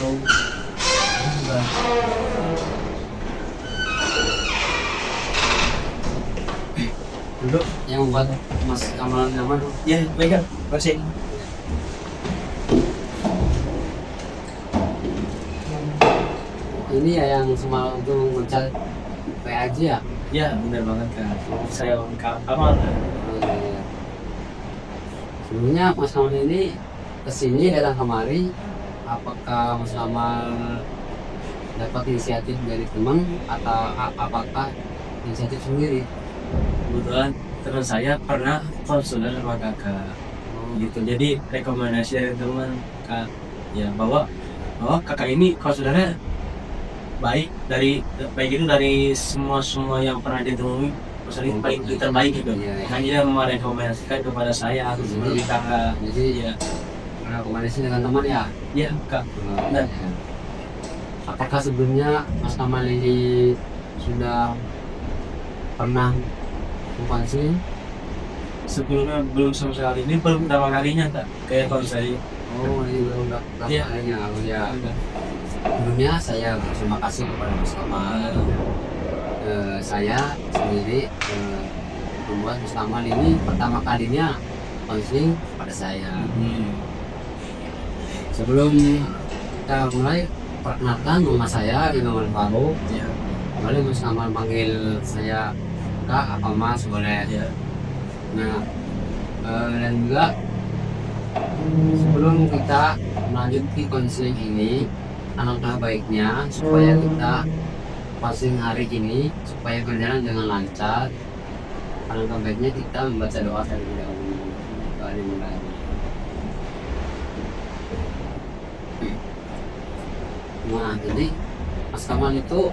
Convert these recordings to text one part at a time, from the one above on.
atau enggak? Duduk. Yang membuat Mas Kamal nyaman. Ya, pegang. Masih. Ini ya yang semalam itu mencat PAJ ya? Ya, benar banget Kak. Saya Kamal. Iya. Sebelumnya Mas Kamal ini kesini datang kemari, apakah Mas Kamal dapat inisiatif dari teman atau apakah inisiatif sendiri? Kebetulan teman saya pernah konsuler sama kakak gitu, jadi rekomendasi dari teman kak ya bahwa kakak ini konsulernya baik itu dari semua yang pernah ditemui, maksudnya paling terbaik gitu. Iya. Makanya dia merekomendasikan kepada saya sebagai kakak. Jadi Ya, rekomendasi dengan teman ya? ya kak. Nah, apakah sebelumnya Mas Kamal ini sudah pernah konseling? Sebelumnya belum sama sekali, ini belum pertama kalinya kak kayak konseling. Oh, ini belum pertama Iya. kalinya. Oh, ya. Sebelumnya saya berterima kasih kepada Mas Kamal. Saya sendiri membuat Mas Kamal ini pertama kalinya konseling pada saya. Sebelum kita mulai, perkenalkan nama saya Imam Farouk. Ya, Boleh Mas Kamal panggil saya Kak apa Mas, boleh. ya. Nah, dan juga sebelum kita melanjutkan konseling ini, alangkah baiknya supaya kita konseling hari ini supaya berjalan dengan lancar. Alangkah baiknya kita membaca doa terlebih dahulu. Doa dimulai. Nah, jadi Mas Kamal itu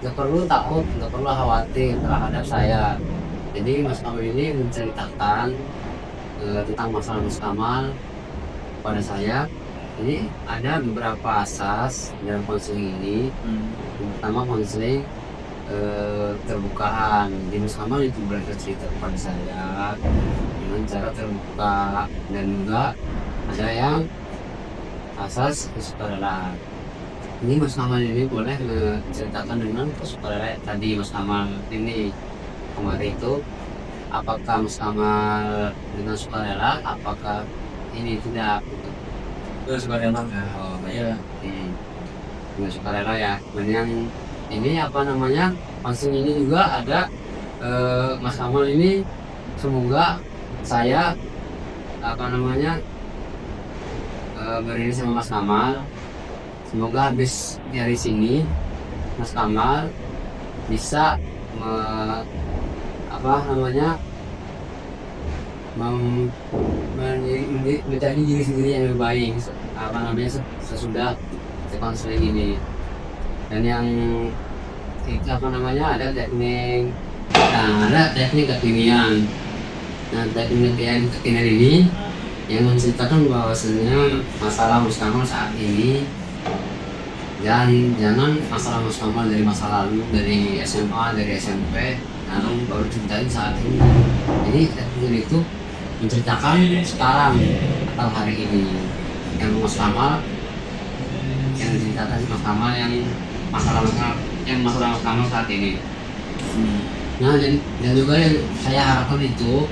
nggak perlu takut, nggak perlu khawatir terhadap saya. Jadi Mas Kamal ini menceritakan tentang masalah Mas Kamal pada saya. Jadi ada beberapa asas dalam konseling ini. Yang pertama konseling terbukaan. Jadi Mas Kamal itu bercerita kepada saya dengan cara terbuka, dan juga ada yang asas kesukarelaan. Ini Mas Kamal ini boleh menceritakan dengan kesukarelaan tadi Mas Kamal ini kemarin itu, apakah Mas Kamal dengan sukarela, apakah ini tidak gitu. Terus sukarela kak. Oh Ya. Dengan sukarela ya. Kemudian ini apa namanya, konseling ini juga ada Mas Kamal ini, semoga saya apa namanya berdiri sama Mas Kamal. Semoga habis dari sini Mas Kamal bisa menjadi diri sendiri yang lebih baik sesudah konseling ini. Dan yang itu ada teknik kekinian. Nah, teknik kekinian ini yang menceritakan bahwasanya masalah Mas Kamal saat ini, dan jangan masalah Mas Kamal dari masa lalu, dari SMA, dari SMP, lalu baru ceritain saat ini. Jadi teknik itu menceritakan sekarang atau hari ini. Yang Mas Kamal, yang diceritakan Mas Kamal yang masalah Mas Kamal saat ini. Nah, dan juga yang saya harapkan itu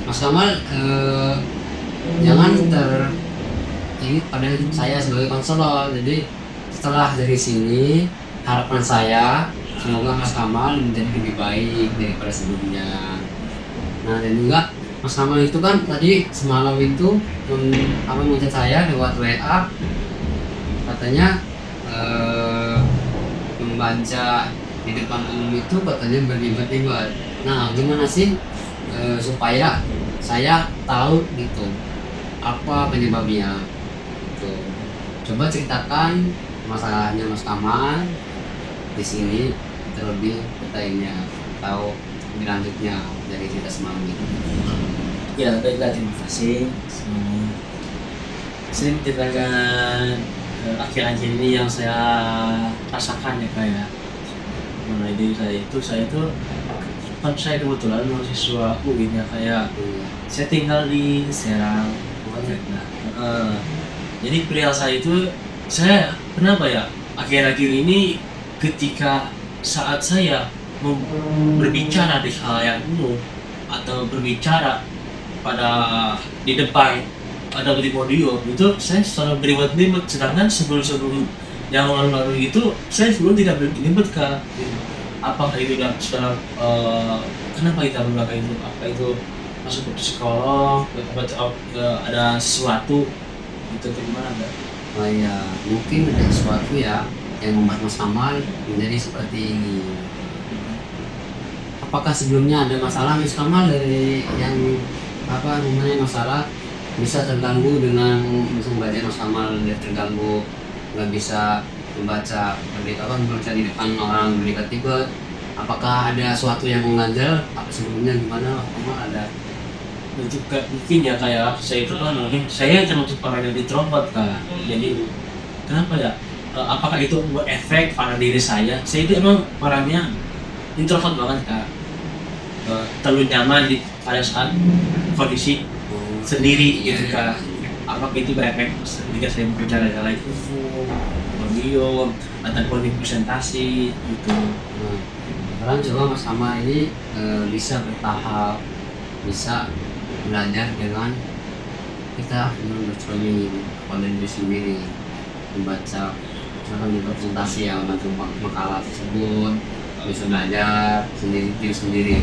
Mas Kamal jangan ini pada saya sebagai konselor. Jadi setelah dari sini, harapan saya semoga Mas Kamal menjadi lebih baik daripada sebelumnya. Nah, dan juga Mas Kamal itu kan tadi semalam itu mengucap saya lewat WA, katanya membaca di depan umum itu katanya berlibat-libat. Nah, gimana sih supaya saya tahu gitu apa penyebabnya gitu. Coba ceritakan masalahnya Mas Kamal di sini, terlebih detailnya atau lebih lanjutnya dari cerita semalam itu. Ya, baiklah, terima kasih. Saya menceritakan akhir-akhir ini yang saya rasakan ya kayak mengenai diri saya itu kan saya kebetulan mahasiswa UIN ya, kayak saya tinggal di Serang. Nah, Jadi perihal saya itu, saya kenapa ya akhir-akhir ini ketika saat saya berbicara di halayak umum atau berbicara pada di depan atau di podium itu saya selalu berlibat-libat, sedangkan sebelum yang lalu-lalu itu saya sebelum tidak berlibat Kak. Apakah itu sudah kenapa kita melakukan itu? Apa itu masuk ke psikolog atau ada sesuatu itu gimana Kak? Oh ya, mungkin ada sesuatu ya yang membuat Mas Kamal menjadi seperti ini. Apakah sebelumnya ada masalah Mas Kamal dari yang apa namanya masalah bisa terganggu dengan bisa membaca Mas Kamal dia terganggu nggak bisa membaca membaca di depan orang berdekat-dekat. Apakah ada sesuatu yang mengganjal? Apa sebelumnya gimana Mas Kamal ada? Juga mungkin ya kayak saya itu kan mungkin saya termasuk orang yang introvert Kak. Jadi kenapa ya? Apakah itu berefek pada diri saya? Saya itu emang orangnya introvert banget Kak. Terlalu nyaman pada saat kondisi sendiri gitu Kak. Apakah itu berefek jika saya berbicara dalam itu podium ataupun di presentasi gitu? Sekarang coba Mas Kamal ini bisa bertahap, bisa belajar dengan kita bercermin pada diri sendiri, membaca misalkan di presentasi yang untuk makalah tersebut bisa belajar diri sendiri.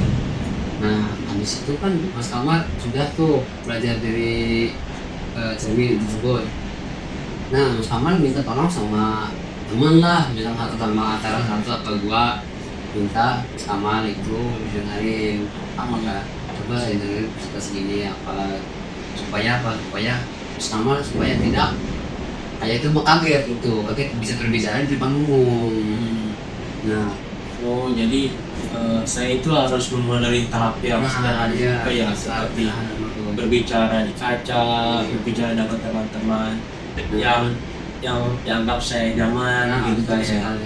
Nah habis itu kan Mas Kamal sudah tuh belajar dari cermin tersebut. Nah Mas Kamal minta tolong sama teman lah, bilang satu sama acara satu atau gua minta Mas Kamal itu dengerin apa enggak coba dengerin presentasi ini apa supaya Mas Kamal supaya tidak kayak itu kaget gitu, kaget bisa berbicara di depan umum. Nah jadi saya itu harus memulai dari tahap yang sederhana kayak seperti berbicara di kaca, berbicara dengan teman-teman yang anggap saya nyaman gitu kayak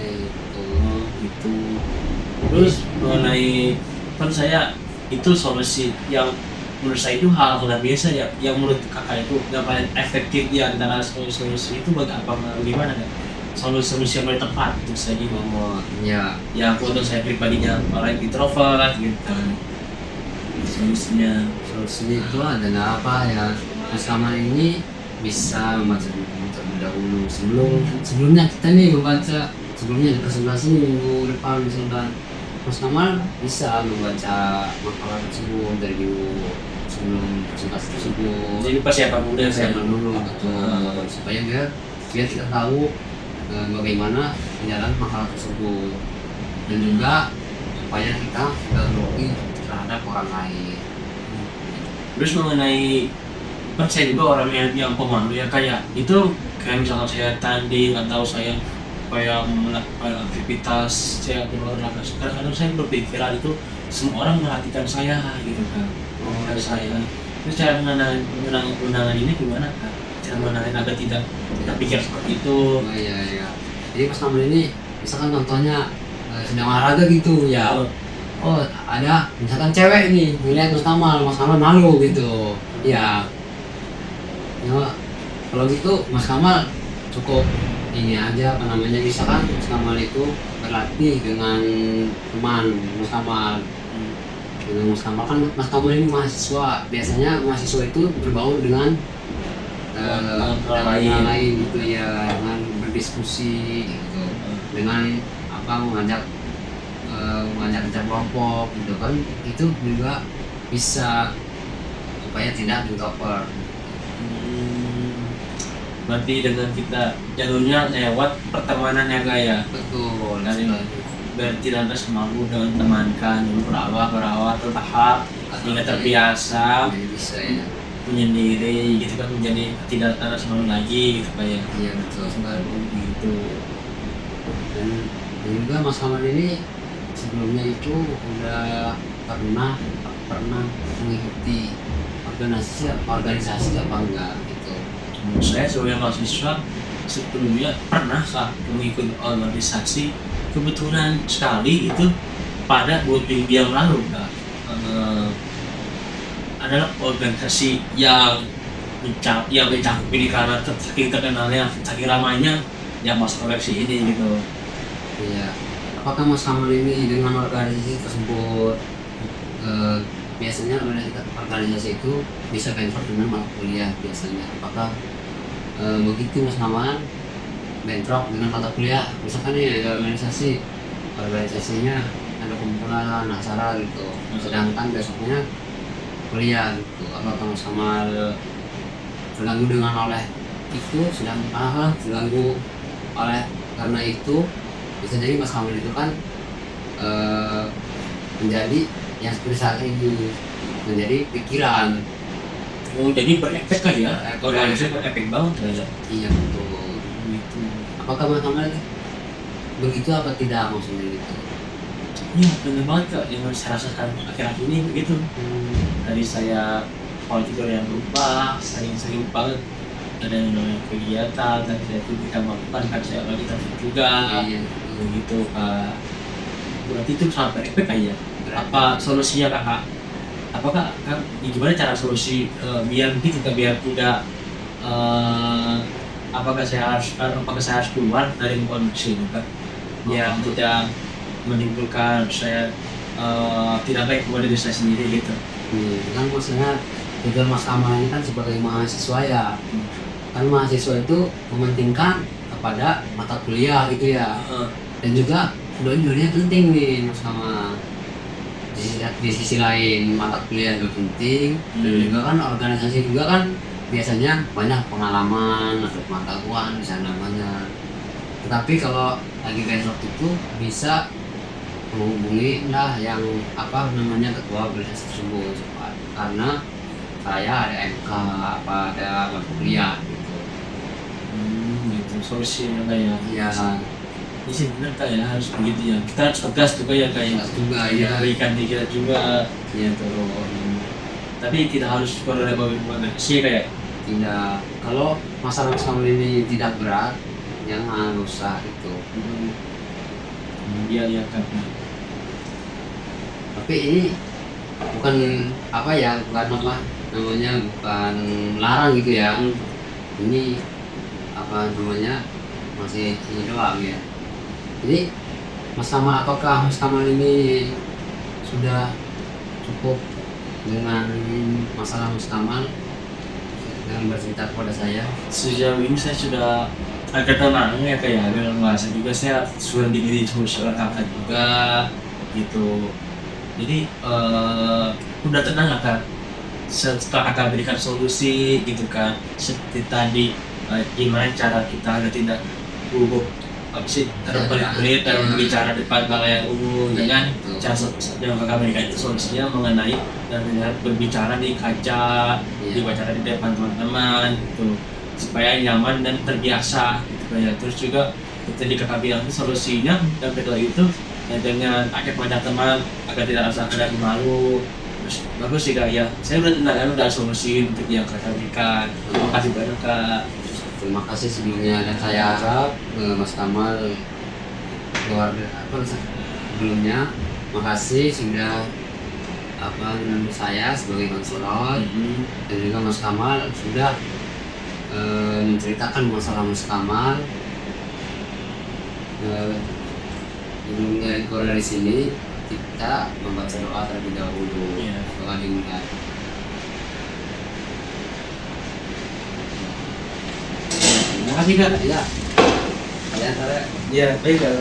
gitu. Terus mengenai kan saya itu solusi yang menurut saya itu hal biasa ya, yang menurut kakak itu nggak paling efektif di antara solusi itu bagaimana kan? Solusi yang paling tepat untuk saya ngomong ya untuk saya pribadinya orang introvert gitu. Solusinya itu adalah apa ya, Mas Kamal ini bisa membaca buku terlebih dahulu sebelumnya kita nih membaca sebelumnya di presentasi minggu depan misalkan Mas Kamal bisa membaca makalah tersebut dari dulu sebelum presentasi tersebut. Jadi persiapan dulu betul supaya dia tidak tahu bagaimana jalan makalah tersebut dan juga supaya kita tidak grogi terhadap orang lain. Terus mengenai kan saya juga orang yang pemalu ya kayak itu kayak misalnya saya tanding atau saya kayak melakukan aktivitas saya berolahraga kadang saya berpikiran itu semua orang merhatikan saya gitu kan dari saya. Terus cara mengenang ini gimana kan? Cara mengenang agar tidak pikir seperti itu. Iya. Jadi Mas Kamal ini misalkan contohnya sedang olahraga gitu ya. Oh ada misalkan cewek nih ngeliat Mas Kamal malu gitu. Ya kalau gitu Mas Kamal cukup ini aja apa namanya misalkan Mas Kamal itu berlatih dengan teman Mas Kamal. Dengan Mas Kamal kan Mas Kamal ini mahasiswa, biasanya mahasiswa itu berbaur dengan orang lain gitu ya, dengan berdiskusi gitu, dengan apa mengajak kelompok gitu kan, itu juga bisa supaya tidak introvert. Berarti dengan kita jalurnya lewat pertemanan ya kayak Betul. dari berarti lantas malu dengan temankan berawal bertahap hingga terbiasa Bisa ya. menyendiri gitu kan, menjadi tidak lantas malu lagi gitu kayak. Iya betul sekali gitu. Dan juga Mas Kamal ini sebelumnya itu udah pernah mengikuti organisasi apa enggak gitu. Saya sebagai mahasiswa sebelumnya pernah mengikuti organisasi, kebetulan sekali itu pada 2 minggu yang lalu adalah organisasi yang mencakup ini karena saking terkenalnya, saking ramainya yang masuk koleksi ini gitu. Iya. Apakah Mas Kamal ini dengan organisasi tersebut biasanya organisasi itu bisa bentrok dengan mata kuliah biasanya? Apakah begitu Mas Kamal bentrok dengan mata kuliah? Misalkan nih ada organisasinya ada kumpulan acara gitu, sedangkan besoknya kuliah gitu. Apakah Mas Kamal terganggu dengan oleh itu, terganggu oleh karena itu? Bisa jadi Mas Kamal itu kan menjadi yang seperti saat ini, menjadi pikiran. Oh, jadi berefek kah ya? Organisasi berefek banget terhadap. Iya betul. Gitu. Apakah Mas Kamal begitu apa tidak maksudnya gitu? Iya, benar banget Kak, yang saya rasakan akhir-akhir ini begitu. Tadi saya pola tidur yang berubah, sering banget ada yang namanya kegiatan, dan saya pun kita melakukan kan saya lagi terus juga. Iya. Begitu Kak. Berarti itu sangat berefek aja. Apa solusinya Kakak? Apakah kan gimana cara solusi biar gitu Kak, biar tidak apakah saya harus keluar dari kondisi ini Kak? Biar tidak menimbulkan saya tidak baik kepada diri saya sendiri gitu. Kan maksudnya tujuan Mas Kamal ini kan sebagai mahasiswa ya. Kan mahasiswa itu mementingkan kepada mata kuliah gitu ya. Dan juga dua-duanya penting nih Mas Kamal. Di sisi lain mata kuliah juga penting, dan juga kan organisasi juga kan biasanya banyak pengalaman atau pengetahuan di sana banyak. Tetapi kalau lagi besok itu bisa menghubungi yang ketua organisasi tersebut, karena saya ada MK ada mata kuliah gitu. Gitu solusinya kayak. Iya. Ini sih benar kayak harus begitu ya. Kita harus tegas juga ya kayak. Juga ya. Berikan diri kita juga. Iya turun. Tapi tidak harus keluar dari organisasi kayak. Tidak. Kalau masalah Kamal ini tidak berat, jangan usah itu. Iya kan. Tapi ini bukan bukan larang gitu ya. Ini masih ini doang ya. Jadi apakah Mas Kamal ini sudah cukup dengan masalah Mas Kamal dengan bercerita kepada saya? Sejauh ini saya sudah agak tenang ya kayak agak merasa juga saya sudah diri seorang kakak juga gitu. Jadi udah tenang Kak. Setelah Kakak berikan solusi gitu kan, seperti tadi gimana cara kita agar tidak gugup terpelit dalam berbicara depan khalayak umum dengan cara yang Kakak berikan itu solusinya mengenai dan berbicara di kaca, dibaca di depan teman-teman gitu, supaya nyaman dan terbiasa gitu ya. Terus juga tadi Kakak bilang itu solusinya dan kedua itu ya, dengan ajak banyak teman agar tidak rasa ada malu. Terus bagus sih Kak ya, saya udah solusi untuk yang Kakak berikan. Terima kasih banyak Kak. Terima kasih sebelumnya, dan saya harap Mas Kamal sebelumnya makasih sudah menurut saya sebagai konselor, dan juga Mas Kamal sudah menceritakan masalah Mas Kamal. Sebelum keluar dari sini kita membaca doa terlebih dahulu. Doa dimulai. Terima kasih Kak. Ya. Kalian tarik. Ya, baik Kak.